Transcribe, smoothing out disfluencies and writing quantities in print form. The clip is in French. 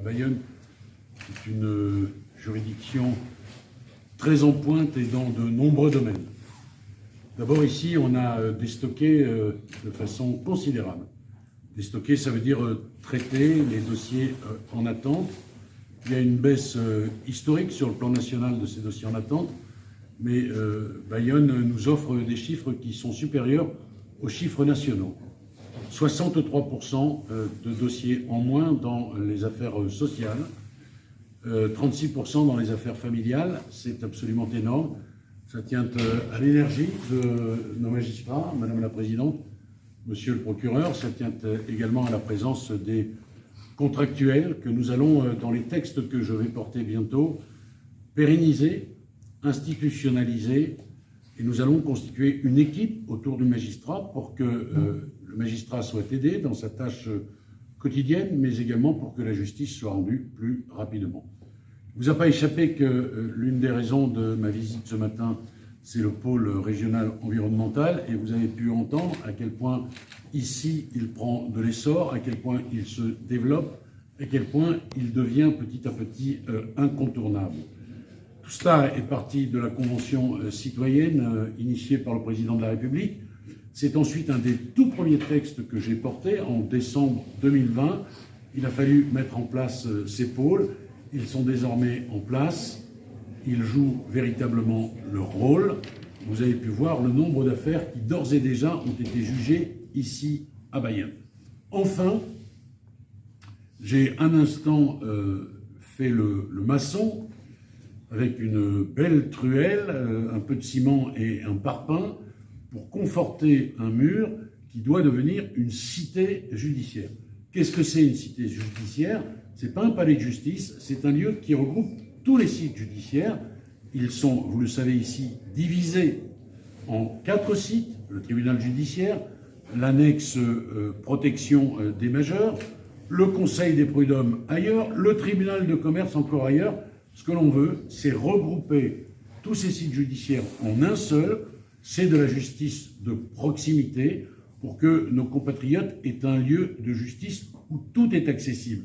Bayonne est une juridiction très en pointe et dans de nombreux domaines. D'abord ici, on a déstocké de façon considérable. Déstocker, ça veut dire traiter les dossiers en attente. Il y a une baisse historique sur le plan national de ces dossiers en attente, mais Bayonne nous offre des chiffres qui sont supérieurs aux chiffres nationaux. 63% de dossiers en moins dans les affaires sociales, 36% dans les affaires familiales, c'est absolument énorme. Ça tient à l'énergie de nos magistrats, Madame la Présidente, Monsieur le Procureur, ça tient également à la présence des contractuels que nous allons, dans les textes que je vais porter bientôt, pérenniser, institutionnaliser, et nous allons constituer une équipe autour du magistrat pour que le magistrat soit aidé dans sa tâche quotidienne, mais également pour que la justice soit rendue plus rapidement. Il ne vous a pas échappé que l'une des raisons de ma visite ce matin, c'est le pôle régional environnemental, et vous avez pu entendre à quel point ici il prend de l'essor, à quel point il se développe, à quel point il devient petit à petit incontournable. Tout cela est parti de la Convention citoyenne initiée par le président de la République. C'est ensuite un des tout premiers textes que j'ai porté en décembre 2020. Il a fallu mettre en place ces pôles. Ils sont désormais en place. Ils jouent véritablement leur rôle. Vous avez pu voir le nombre d'affaires qui d'ores et déjà ont été jugées ici à Bayonne. Enfin, j'ai un instant fait le maçon avec une belle truelle, un peu de ciment et un parpaing pour conforter un mur qui doit devenir une cité judiciaire. Qu'est-ce que c'est une cité judiciaire? C'est pas un palais de justice, c'est un lieu qui regroupe tous les sites judiciaires. Ils sont, vous le savez ici, divisés en 4 sites, le tribunal judiciaire, l'annexe protection des majeurs, le conseil des prud'hommes ailleurs, le tribunal de commerce encore ailleurs. Ce que l'on veut, c'est regrouper tous ces sites judiciaires en un seul. C'est de la justice de proximité pour que nos compatriotes aient un lieu de justice où tout est accessible.